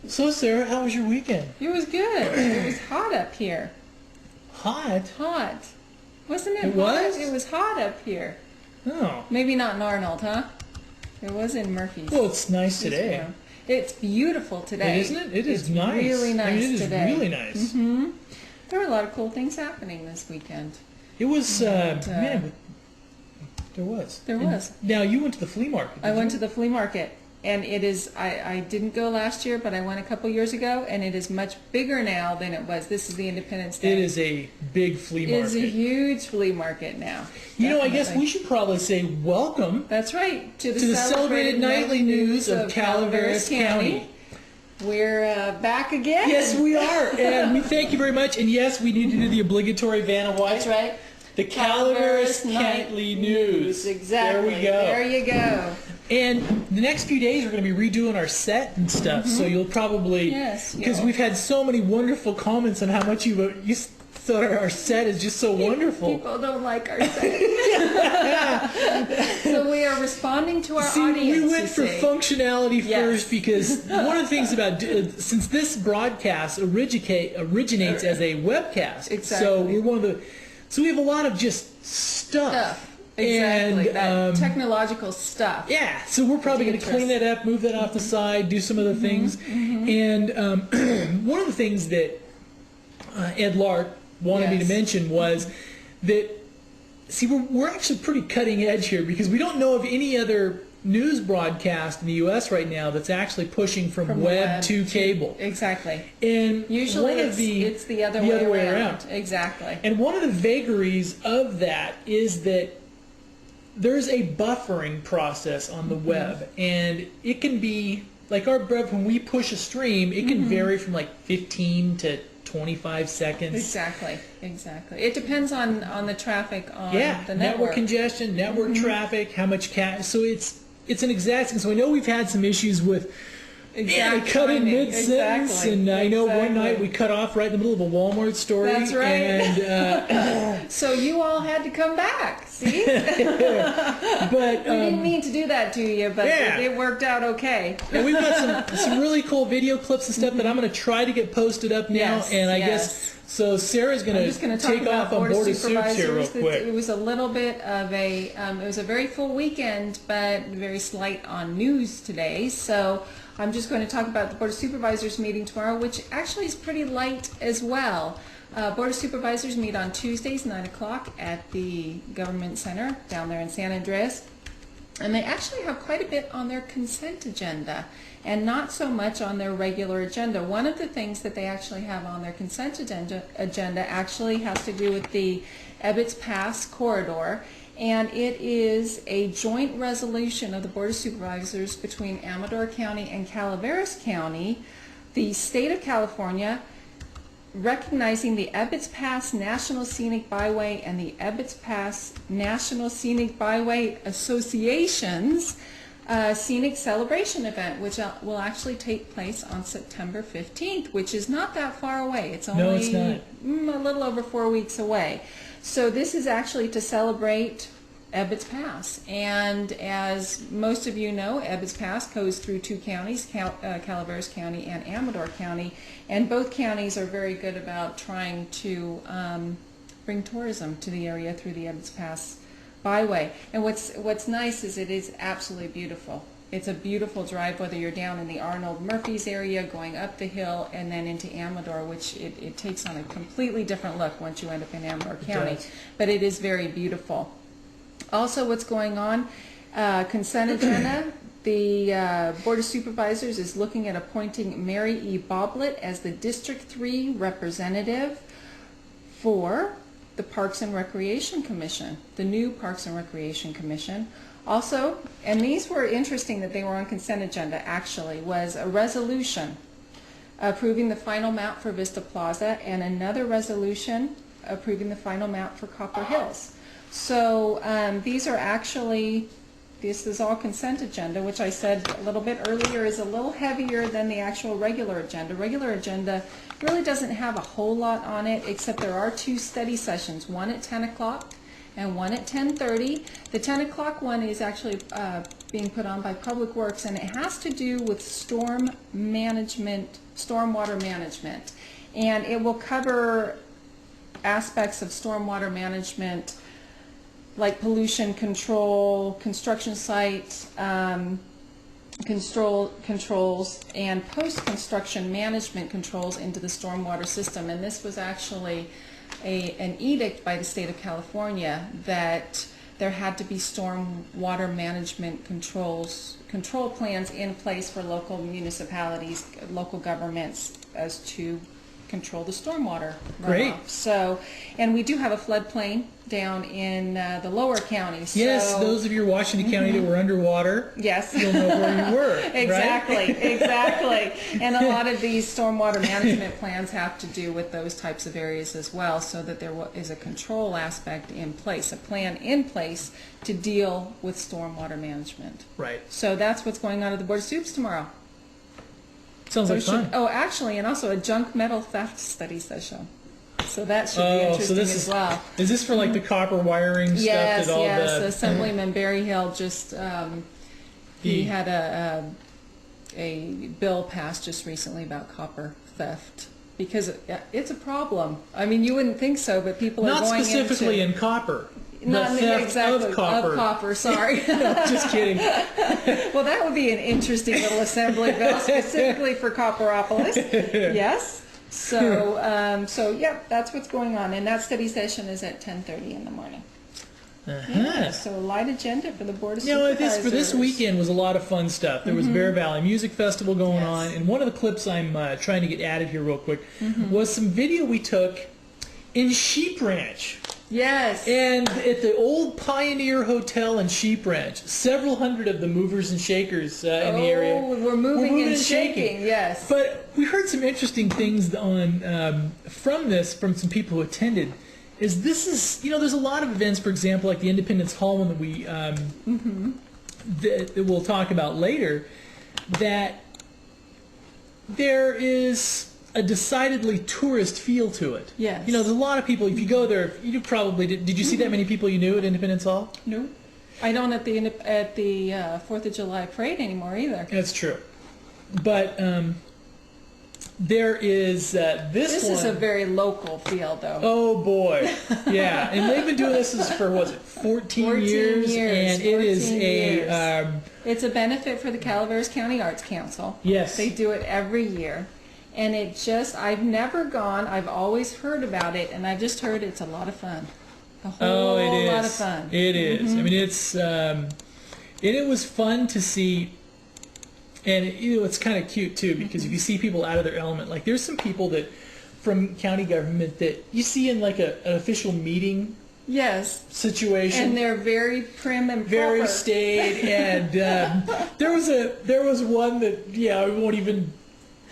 So, Sarah, how was your weekend? It was good. It was hot up here. Hot? Hot. Wasn't it It hot? was? It was hot up here. Oh. Maybe not in Arnold, huh? It was in Murphy's. Well, it's nice today. It's beautiful today. Isn't it? It is it's nice. Really nice I mean, it is today. really nice. Mm-hmm. There were a lot of cool things happening this weekend. It was, man, there was. There was. Now, you went to the flea market. I went to the flea market, and it is, I didn't go last year, but I went a couple years ago, and it is much bigger now than it was. This is the Independence Day. It is a big flea market. It is a huge flea market now. You know, I guess we should probably say welcome. That's right. To the celebrated nightly news of Calaveras County. We're back again. Yes, we are. And we thank you very much. And yes, we need to do the obligatory Vanna White. That's right. The Calaveras Nightly News. Exactly. There we go. There you go. And the next few days we're going to be redoing our set and stuff. So you'll probably, because we've had so many wonderful comments on how much you thought our set is just so wonderful. People don't like our set. So we are responding to our audience. We went for functionality first because one of the things about, since this broadcast originates as a webcast, so we're one of the, so we have a lot of just stuff. Exactly, and, that technological stuff. Yeah, so we're probably going to clean that up, move that off the side, do some other things. And one of the things that Ed Lark wanted me to mention was that, see, we're actually pretty cutting edge here because we don't know of any other news broadcast in the U.S. right now that's actually pushing from web to cable. Exactly. And usually it's the other way around. Exactly. And one of the vagaries of that is that there's a buffering process on the web, and it can be, like our web, when we push a stream, it can vary from like 15 to 25 seconds. Exactly. It depends on the traffic on the network congestion, network traffic, how much so it's an exact, so I know we've had some issues with they cut in mid-sentence, and I know one night we cut off right in the middle of a Walmart story. That's right. And, so you all had to come back, see? But we didn't mean to do that to you, but it worked out okay. And we've got some really cool video clips and stuff that I'm going to try to get posted up now, and I guess... So Sarah's going to take off on Board of Soups here real quick. It was a little bit of a, it was a very full weekend, but very slight on news today. So I'm just going to talk about the Board of Supervisors meeting tomorrow, which actually is pretty light as well. Board of Supervisors meet on Tuesdays, 9 o'clock at the Government Center down there in San Andreas. And they actually have quite a bit on their consent agenda and not so much on their regular agenda. One of the things that they actually have on their consent agenda actually has to do with the Ebbets Pass corridor, and it is a joint resolution of the Board of Supervisors between Amador County and Calaveras County, the state of California, recognizing the Ebbets Pass National Scenic Byway and the Ebbets Pass National Scenic Byway Association's Scenic Celebration event, which will actually take place on September 15th, which is not that far away. It's only a little over 4 weeks away. So this is actually to celebrate Ebbets Pass. And as most of you know, Ebbets Pass goes through two counties, Calaveras County and Amador County, and both counties are very good about trying to bring tourism to the area through the Ebbets Pass byway. And what's nice is it is absolutely beautiful. It's a beautiful drive, whether you're down in the Arnold Murphy's area, going up the hill, and then into Amador, which it takes on a completely different look once you end up in Amador County. But it is very beautiful. Also, what's going on, consent agenda, the Board of Supervisors is looking at appointing Mary E. Boblett as the District 3 representative for the Parks and Recreation Commission, the new Parks and Recreation Commission. Also, and these were interesting that they were on consent agenda actually, was a resolution approving the final map for Vista Plaza and another resolution approving the final map for Copper Hills. So these are actually, this is all consent agenda, which I said a little bit earlier is a little heavier than the actual regular agenda. Regular agenda really doesn't have a whole lot on it, except there are two study sessions, one at 10 o'clock and one at 10:30. The 10 o'clock one is actually being put on by Public Works, and it has to do with storm management, stormwater management. And it will cover aspects of stormwater management like pollution control, construction site controls, and post-construction management controls into the stormwater system. And this was actually an edict by the state of California that there had to be stormwater management control plans in place for local municipalities, local governments, as to control the stormwater runoff. Great. So, and we do have a floodplain down in the lower counties. Yes, so, those of you in Washington County that were underwater, yes, you'll know where you were. exactly, right? exactly. And a lot of these stormwater management plans have to do with those types of areas as well, so that there is a control aspect in place, a plan in place to deal with stormwater management. Right. So that's what's going on at the Board of Soups tomorrow. Sounds like fun. Oh, actually, and also a junk metal theft study session. So that should be interesting as well. Is this for like the copper wiring stuff? Yes, that all yes. the, Assemblyman Berryhill just he had a bill passed just recently about copper theft, because it's a problem. I mean, you wouldn't think so, but people are not going specifically into, in copper. not theft exactly of copper. Sorry. No, just kidding. Well, that would be an interesting little assembly bill specifically for Copperopolis. Yes. So, yep, that's what's going on, and that study session is at 10:30 in the morning. Yeah, so a light agenda for the Board of Supervisors. For this weekend was a lot of fun stuff. There was Bear Valley Music Festival going on, and one of the clips I'm trying to get added here real quick was some video we took in Sheep Ranch. Yes. And at the old Pioneer Hotel in Sheep Ranch, several hundred of the movers and shakers in the area we're moving and shaking. Yes. But we heard some interesting things on from some people who attended. This is there's a lot of events, for example, like the Independence Hall one that we that we'll talk about later, that there is a decidedly tourist feel to it. Yes. There's a lot of people. If you go there, you probably did you see that many people you knew at Independence Hall? No. I don't at the 4th of July parade anymore either. That's true. But there is this one. Is a very local feel, though. Oh boy, yeah, and they've been doing this for 14 years, and it is it's a benefit for the Calaveras County Arts Council. Yes, they do it every year, and I've never gone. I've always heard about it, and I've just heard it's a lot of fun. A whole lot of fun. It is. I mean, it's and it was fun to see. And it's kind of cute too, because if you see people out of their element, like there's some people that from county government that you see in like an official meeting situation, and they're very prim and very proper. staid. And there was one that I won't even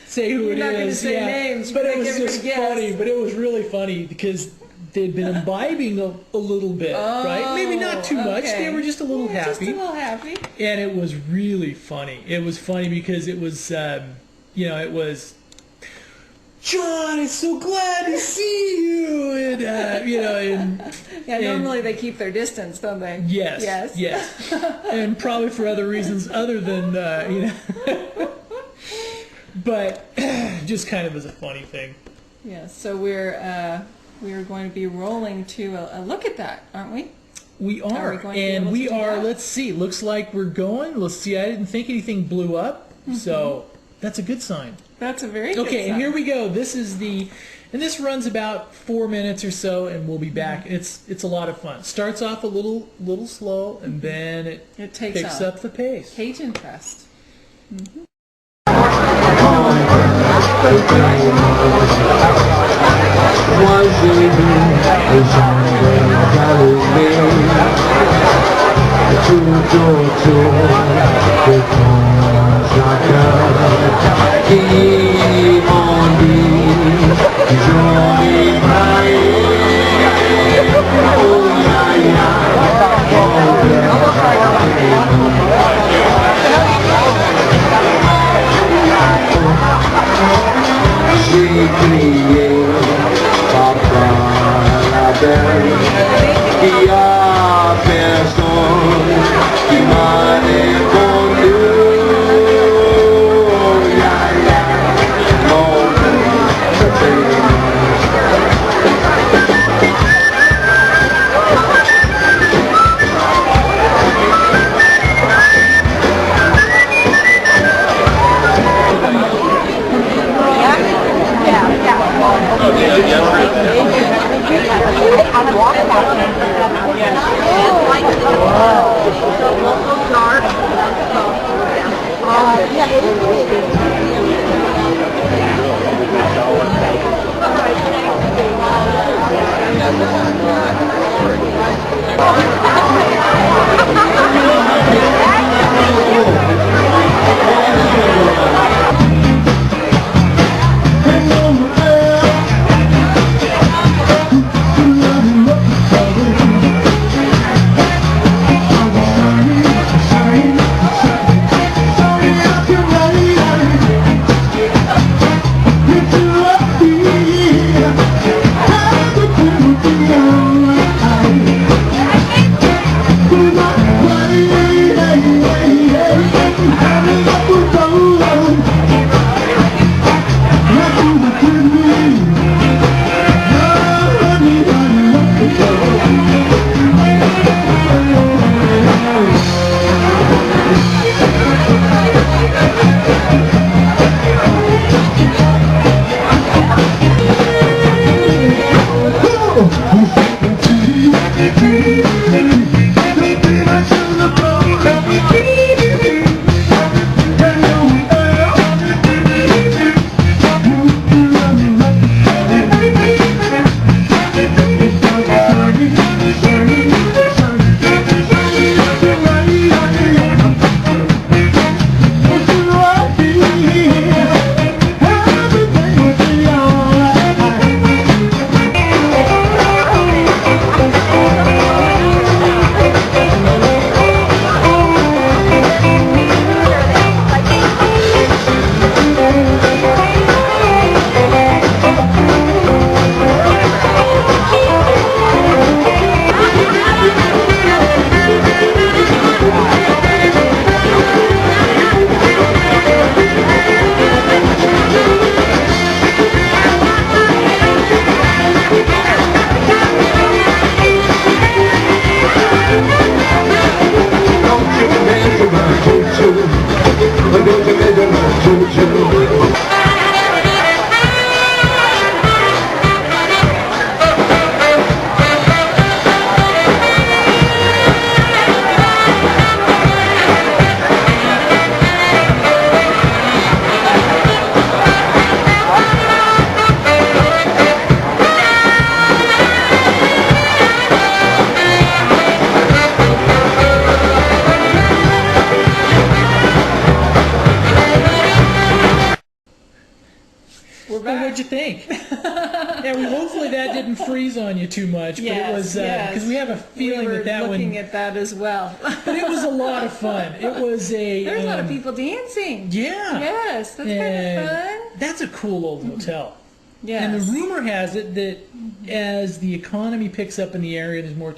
say who You're it not is. going to say names, but it was give just it a funny. guess. But it was really funny because they'd been imbibing a little bit, right? Maybe not too much. They were just a little happy. Just a little happy. And it was really funny. It was funny because it was, it was, John, I'm so glad to see you. And, and normally they keep their distance, don't they? Yes. And probably for other reasons other than, but just kind of as a funny thing. Yes, so we're going to be rolling to a look at that, aren't we? We are, and we are. Let's see. Looks like we're going. Let's see. I didn't think anything blew up, so that's a good sign. That's a very good sign. Okay, and here we go. This is and this runs about 4 minutes or so, and we'll be back. It's a lot of fun. Starts off a little slow, and then it picks up the pace. Cajun Fest. Qui a personne qui m'a What'd you think? Yeah, hopefully that didn't freeze on you too much, but it was because we have a feeling that one. Looking at that as well. But it was a lot of fun. It was There's a lot of people dancing. Yeah. Yes, that's kind of fun. That's a cool old hotel. Yes. And the rumor has it that as the economy picks up in the area, there's more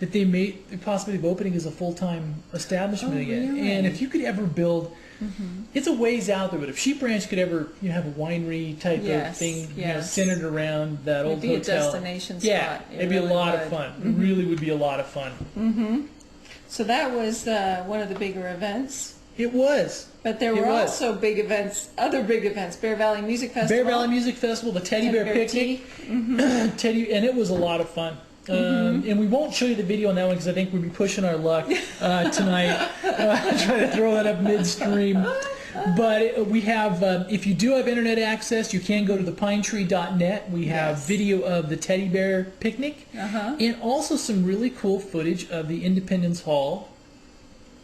that they may possibly be opening as a full-time establishment again. Really? And if you could ever build. It's a ways out there, but if Sheep Ranch could ever have a winery type of thing centered around that old hotel, a destination spot. Yeah, it'd be a lot of fun. It really would be a lot of fun. So that was one of the bigger events. It was. But there were also big events, other big events. Bear Valley Music Festival. Bear Valley Music Festival, the Teddy Bear Picnic. Teddy, and it was a lot of fun. And we won't show you the video on that one because I think we'd be pushing our luck tonight, trying to throw that up midstream. But we have, if you do have internet access, you can go to thepinetree.net. We have video of the Teddy Bear Picnic and also some really cool footage of the Independence Hall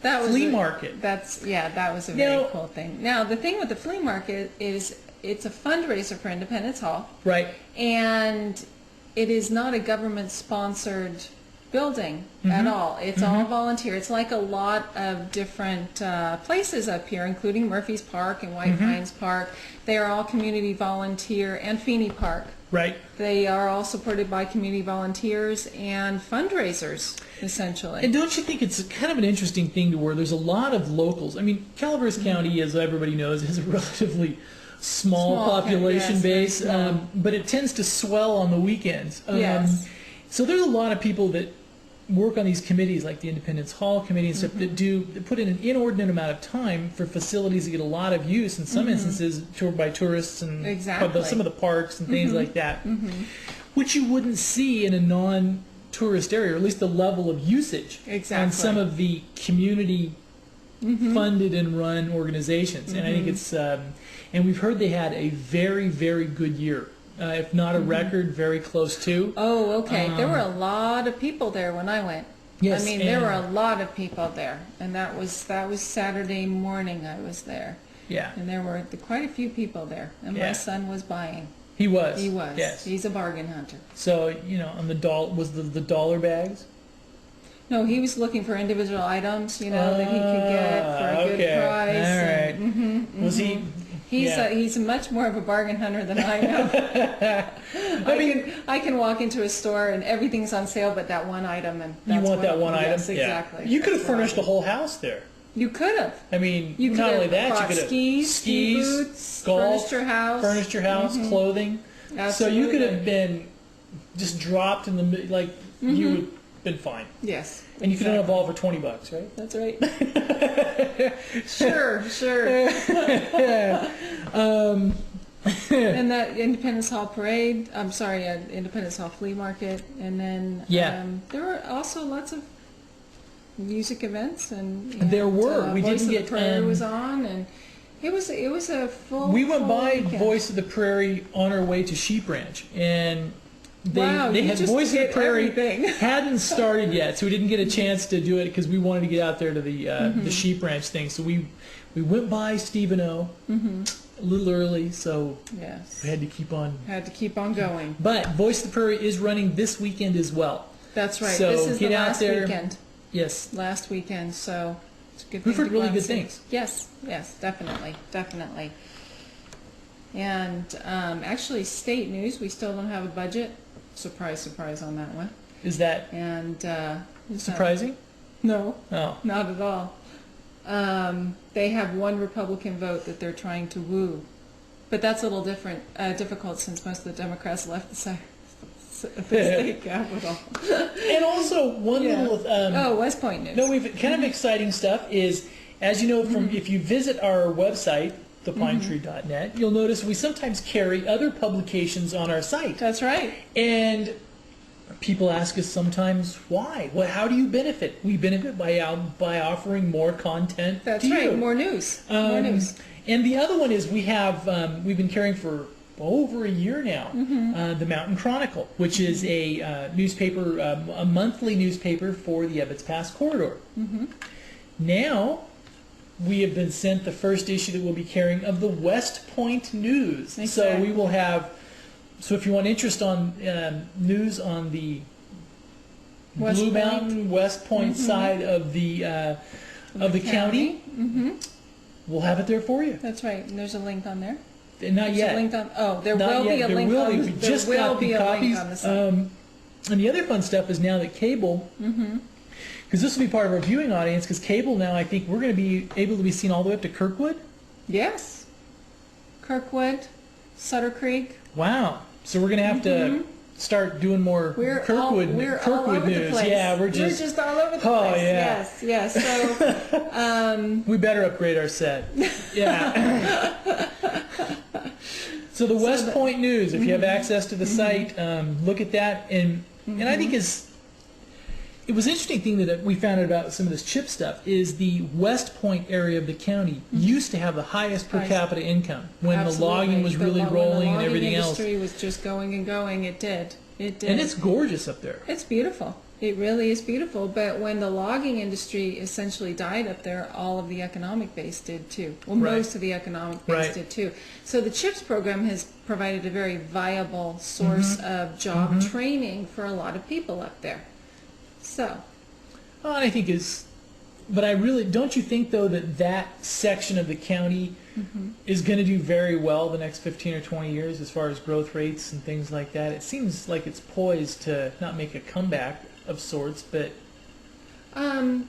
flea market. That was a very cool thing. Now, the thing with the flea market is it's a fundraiser for Independence Hall. Right. And it is not a government-sponsored building at all. It's all volunteer. It's like a lot of different places up here, including Murphy's Park and White Pines Park. They are all community volunteer, and Feeney Park. Right. They are all supported by community volunteers and fundraisers, essentially. And don't you think it's kind of an interesting thing to where there's a lot of locals? I mean, Calaveras County, as everybody knows, has a relatively small population base, but it tends to swell on the weekends. Yes. So there's a lot of people that work on these committees like the Independence Hall Committee and stuff that put in an inordinate amount of time for facilities that get a lot of use in some instances by tourists and some of the parks and things like that, which you wouldn't see in a non-tourist area, or at least the level of usage on some of the community funded and run organizations. And I think it's and we've heard they had a very, very good year. If not a record, very close to. Oh, okay. There were a lot of people there when I went. Yes, I mean, there were a lot of people there, and that was Saturday morning I was there. Yeah. And there were quite a few people there, and my son was buying. He was. He was. Yes. He's a bargain hunter. So, on the the dollar bags? No, he was looking for individual items, that he could get for a good price. All right. Was he? He's much more of a bargain hunter than I am. I can walk into a store and everything's on sale but that one item, and you want that one item? Yes, exactly. You could have furnished the whole house there. You could have. I mean, you not only that, you could have skis, boots, golf, furnished your house, clothing. Absolutely. So you could have been just dropped in the you would have been fine. Yes. And you could have all for $20, right? That's right. Sure. And that Independence Hall parade, Independence Hall flea market, and then there were also lots of music events, and there were. We Voice didn't of the Prairie was on, and it was a full. We went by weekend. Voice of the Prairie on our way to Sheep Ranch, and they had just Voice of the Prairie everything. hadn't started yet, so we didn't get a chance to do it because we wanted to get out there to the Sheep Ranch thing. So we went by Stephen O. A little early, so we had to keep on. Going. But Voice of the Prairie is running this weekend as well. That's right. So this is get the out last there. Weekend. Yes. Last weekend, so it's a good. We've thing heard to really go good and see. things. Yes, definitely. And actually, state news. We still don't have a budget. Surprise on that one. Is that surprising? No. Oh. Not at all. They have one Republican vote that they're trying to woo, but that's a little difficult since most of the Democrats left the state capital. And also one little West Point news. No, we've kind of exciting stuff is, as you know, from if you visit our website, thepinetree.net, you'll notice we sometimes carry other publications on our site. That's right. And people ask us sometimes why. Well, how do you benefit? We benefit by offering more content. That's to right. you. More news. More news. And the other one is we've been carrying for over a year now the Mountain Chronicle, which is a newspaper, a monthly newspaper for the Ebbets Pass corridor. Now we have been sent the first issue that we'll be carrying of the West Point News. Exactly. So we will have. So if you want interest on news on the Blue Mountain, West Point side of the county, we'll have it there for you. That's right. And there's a link on there. Not yet. There will be a link on the site. We just got the copies. And the other fun stuff is now that cable, because this will be part of our viewing audience, because cable now, I think we're going to be able to be seen all the way up to Kirkwood. Yes. Kirkwood, Sutter Creek. Wow. So we're going to have to start doing more Kirkwood all over news. The place. Yeah, we're just all over the place. Yeah. Yes. So we better upgrade our set. Yeah. So the West Point News, if you have access to the site, look at that. And I think it was an interesting thing that we found out about some of this chip stuff is the West Point area of the county used to have the highest per capita income when the logging was really rolling and everything else. The industry was just going and going. It did. And it's gorgeous up there. It's beautiful. It really is beautiful. But when the logging industry essentially died up there, all of the economic base did too. Well, most of the economic base did too. So the CHIPS program has provided a very viable source of job training for a lot of people up there. So, well, I think but I really don't you think though that section of the county is going to do very well the next 15 or 20 years as far as growth rates and things like that? It seems like it's poised to not make a comeback of sorts, but well,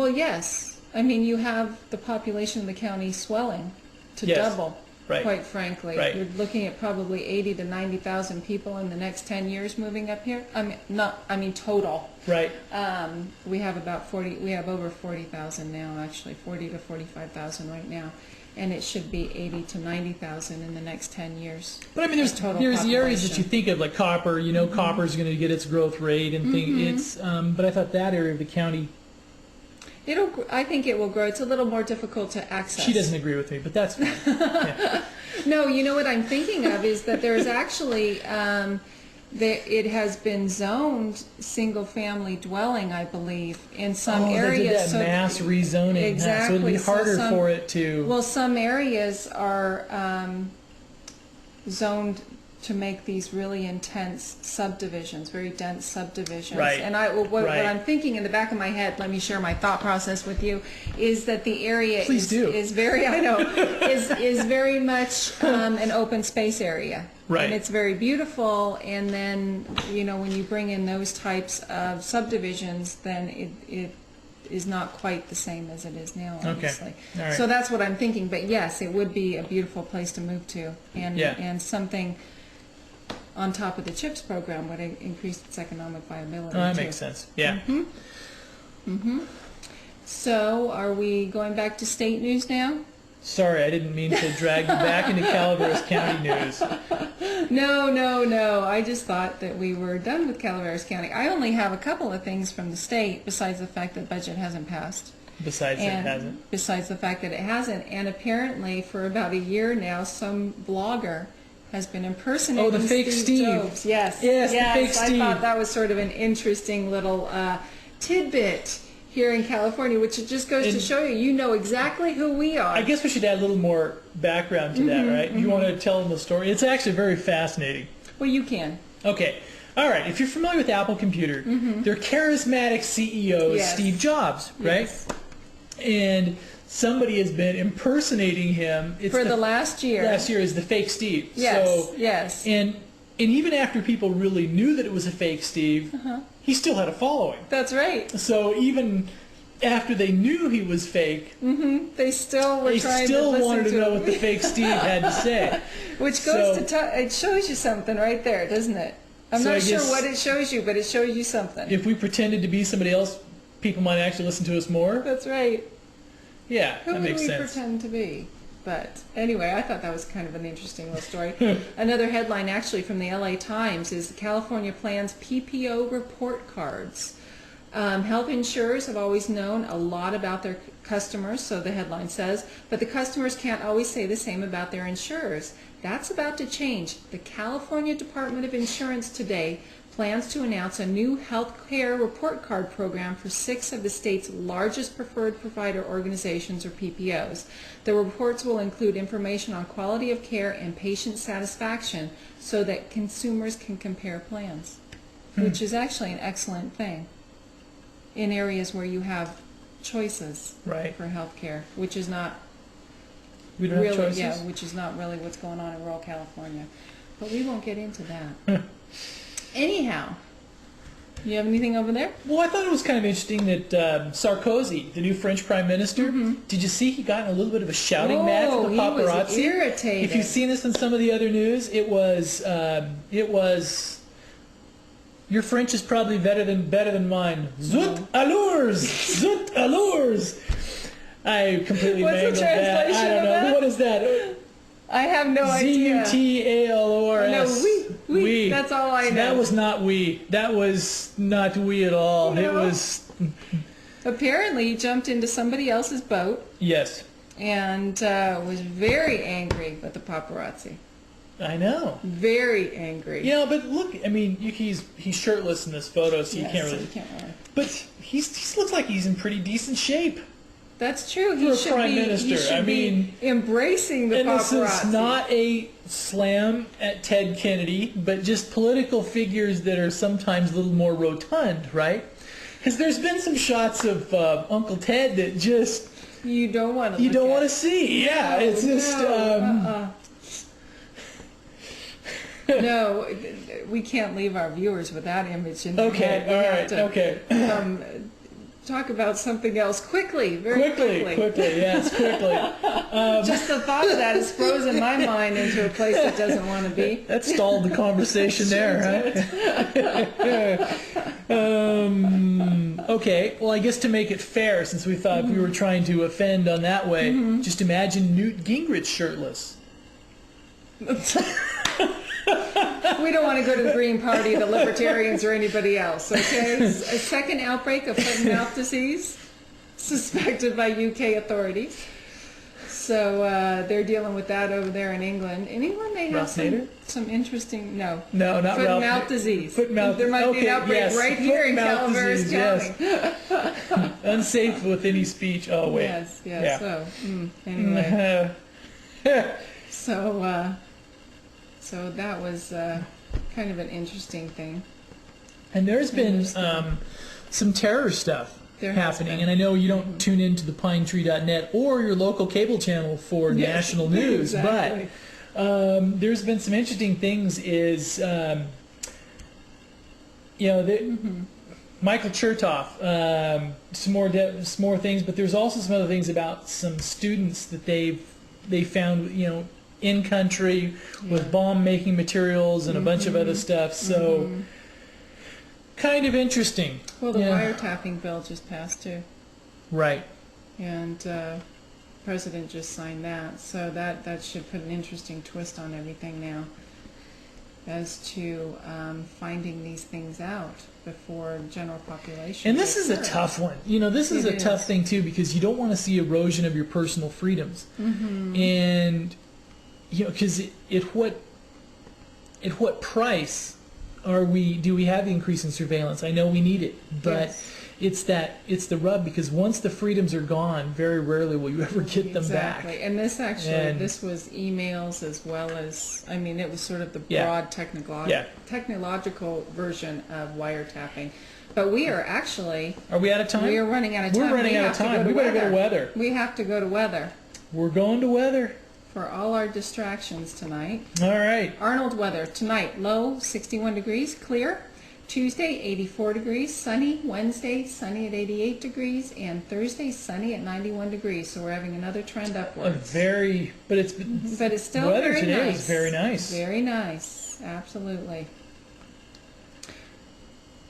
yes. I mean, you have the population of the county swelling to double. Right. Quite frankly, Right. we're looking at probably 80 to 90,000 people in the next 10 years moving up here. I mean total. Right. We have about 40. We have over 40,000 now, actually 40 to 45,000 right now, and it should be 80 to 90,000 in the next 10 years. But I mean, there's the areas that you think of, like Copper. You know, Copper's going to get its growth rate and things. But I thought that area of the county. I think it will grow. It's a little more difficult to access. She doesn't agree with me, but that's fine. Yeah. No, you know what I'm thinking of is that there's actually it has been zoned single-family dwelling, I believe, in some areas. They did that mass rezoning. Exactly. So it'll be harder for it to. Well, some areas are zoned to make these really intense subdivisions, very dense subdivisions. Right. And what I'm thinking in the back of my head, let me share my thought process with you, is that the area is very, I know, is very much an open space area. Right. And it's very beautiful, and then, you know, when you bring in those types of subdivisions, then it is not quite the same as it is now, obviously. Okay. All right. So that's what I'm thinking, but yes, it would be a beautiful place to move to, and something on top of the CHIPS program would increase its economic viability. Oh, that too. makes sense. Yeah. So, are we going back to state news now? Sorry, I didn't mean to drag you back into Calaveras County news. No. I just thought that we were done with Calaveras County. I only have a couple of things from the state, besides the fact that budget hasn't passed. Besides Besides the fact that it hasn't. And apparently, for about a year now, some blogger has been impersonating the fake Steve. Jobs. Yes, the fake Steve. I thought that was sort of an interesting little tidbit here in California, which it just goes to show you know exactly who we are. I guess we should add a little more background to that, right? You want to tell them the story? It's actually very fascinating. Well, you can. Okay. All right. If you're familiar with Apple Computer, their charismatic CEO is Steve Jobs, right? Yes. And somebody has been impersonating him. For the last year. Last year is the fake Steve. Yes. And even after people really knew that it was a fake Steve, he still had a following. That's right. So even after they knew he was fake, they still were trying to listen wanted to know what the him. fake Steve had to say. Which goes it shows you something right there, doesn't it? I'm not sure what it shows you, but it shows you something. If we pretended to be somebody else, people might actually listen to us more. That's right. Yeah, Who that makes would we sense. pretend to be? But anyway, I thought that was kind of an interesting little story. Another headline actually from the LA Times is California plans PPO report cards. Health insurers have always known a lot about their customers, so the headline says, but the customers can't always say the same about their insurers. That's about to change. The California Department of Insurance today plans to announce a new health care report card program for 6 of the state's largest preferred provider organizations, or PPOs. The reports will include information on quality of care and patient satisfaction so that consumers can compare plans, which is actually an excellent thing in areas where you have choices for health care, which is not we don't have choices? which is not really what's going on in rural California. But we won't get into that. Anyhow, you have anything over there? Well, I thought it was kind of interesting that Sarkozy, the new French prime minister, did you see he got in a little bit of a shouting match with the paparazzi? He was irritated. If you've seen this in some of the other news, it was your French is probably better than mine. Zut allures, zut allures. I completely mangled that. I don't know. What is that? I have no idea. Zutalors. No, we. That's all I know. That was not we. That was not we at all. No. It was. Apparently, he jumped into somebody else's boat. Yes. And was very angry with the paparazzi. I know. Very angry. You know, but look, I mean, he's shirtless in this photo, so you can't really. So you can't really. But he looks like he's in pretty decent shape. That's true. For a prime minister, he should be embracing the paparazzi. This is not a slam at Ted Kennedy, but just political figures that are sometimes a little more rotund, right? Because there's been some shots of Uncle Ted that just you don't want to see. Yeah, no, it's just. No, we can't leave our viewers with that image in their Okay, head. all right, okay. talk about something else quickly, very quickly. Yes, quickly. Just the thought of that has frozen my mind into a place it doesn't want to be. That stalled the conversation there, huh? Okay, well, I guess to make it fair, since we thought we were trying to offend on that way, just imagine Newt Gingrich shirtless. We don't want to go to the Green Party, the Libertarians, or anybody else, okay? A second outbreak of foot and mouth disease suspected by UK authorities. So they're dealing with that over there in England. In England, they have some interesting, no, not foot and Ralph mouth disease. Foot and mouth. There might be an outbreak right here in Calaveras County. Yes. Unsafe with any speech. Oh, wait. Yes. Yeah. So, anyway. So that was kind of an interesting thing. And there's been some terror stuff happening, and I know you don't tune into the pinetree.net or your local cable channel for national news, exactly. but there's been some interesting things. Michael Chertoff, some more things, but there's also some other things about some students that they found, in country with bomb making materials and a bunch of other stuff. So kind of interesting. Well, the wiretapping bill just passed too. Right. And the president just signed that. So that should put an interesting twist on everything now as to finding these things out before general population. And this is a tough one. This is a tough thing too, because you don't want to see erosion of your personal freedoms. And because at what price do we have the increase in surveillance? I know we need it, but it's the rub, because once the freedoms are gone, very rarely will you ever get them back. Exactly. And this was emails as well as, it was sort of the broad technological version of wiretapping. But we are actually... Are we out of time? We are running out of time. We're running out of time. We better go to weather. We have to go to weather. We're going to weather. For all our distractions tonight. All right. Arnold weather tonight, low 61 degrees, clear. Tuesday 84 degrees, sunny. Wednesday sunny at 88 degrees, and Thursday sunny at 91 degrees. So we're having another trend upwards. But it's still weather very today nice. is very nice. Very nice, absolutely.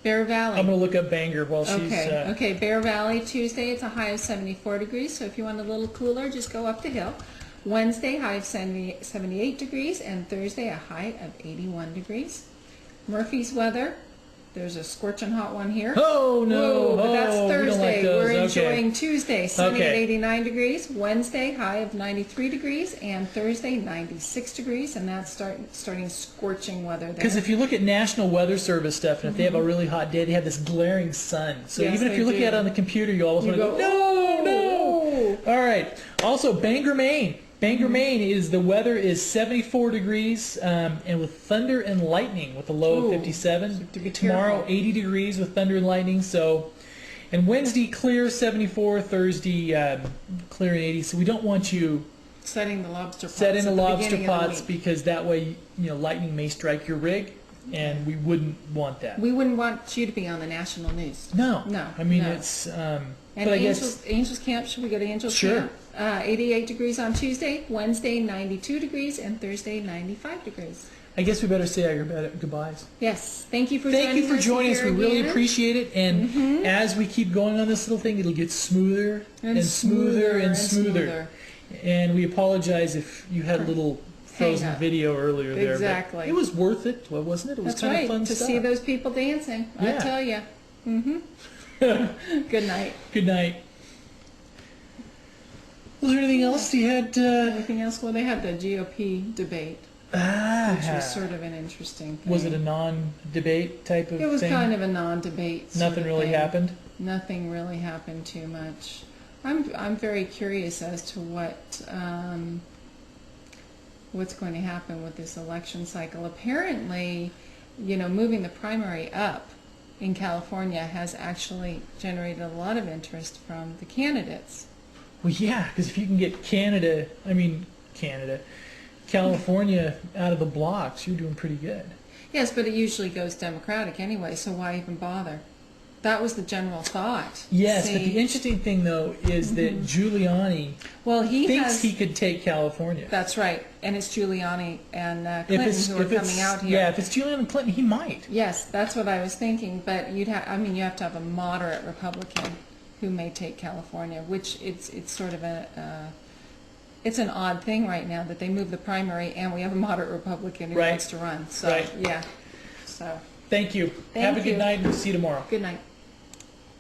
Bear Valley. I'm going to look up Bangor while she's... Okay, Bear Valley, Tuesday it's a high of 74 degrees. So if you want a little cooler, just go up the hill. Wednesday, high of 78 degrees, and Thursday, a high of 81 degrees. Murphy's weather, there's a scorching hot one here. Oh, no. But that's Thursday. We're enjoying Tuesday, sunny at 89 degrees. Wednesday, high of 93 degrees, and Thursday, 96 degrees, and that's starting scorching weather there. Because if you look at National Weather Service stuff, and if they have a really hot day, they have this glaring sun. So even if you're looking at it on the computer, you always want to go, no. All right. Also, Bangor, Maine. Bangor, Maine the weather is 74 degrees and with thunder and lightning with a low of 57. Tomorrow 80 degrees with thunder and lightning. And Wednesday clear 74, Thursday clear and 80. So we don't want you setting the lobster pots because that way lightning may strike your rig. And we wouldn't want that. We wouldn't want you to be on the national news. No. It's... And Angels Camp, should we go to Angels Camp? 88 degrees on Tuesday, Wednesday 92 degrees, and Thursday 95 degrees. I guess we better say our goodbyes. Yes. Thank you for joining us. We really appreciate it. And as we keep going on this little thing, it'll get smoother and smoother and smoother. And we apologize if you had a little frozen video earlier there. Exactly. But it was worth it, wasn't it? It was kind of fun to see those people dancing. I tell you. Good night. Good night. Was there anything else you had? Anything else? Well, they had the GOP debate, which was sort of an interesting thing. Was it a non-debate type of thing? It was kind of a non-debate. Nothing really happened? Nothing really happened too much. I'm very curious as to what's going to happen with this election cycle. Apparently, moving the primary up in California has actually generated a lot of interest from the candidates. Well, yeah, because if you can get California out of the blocks, you're doing pretty good. Yes, but it usually goes Democratic anyway, so why even bother? That was the general thought. Yes, but See? the interesting thing, though, is that Giuliani Well, he thinks has. he could take California. That's right, and it's Giuliani and Clinton who are coming out here. Yeah, if it's Giuliani and Clinton, he might. Yes, that's what I was thinking. But you have to have a moderate Republican who may take California, which it's sort of it's an odd thing right now that they move the primary and we have a moderate Republican who Right. wants to run. So Right. yeah, so Thank you. Thank Have a good you. night, and we'll see you tomorrow. good night.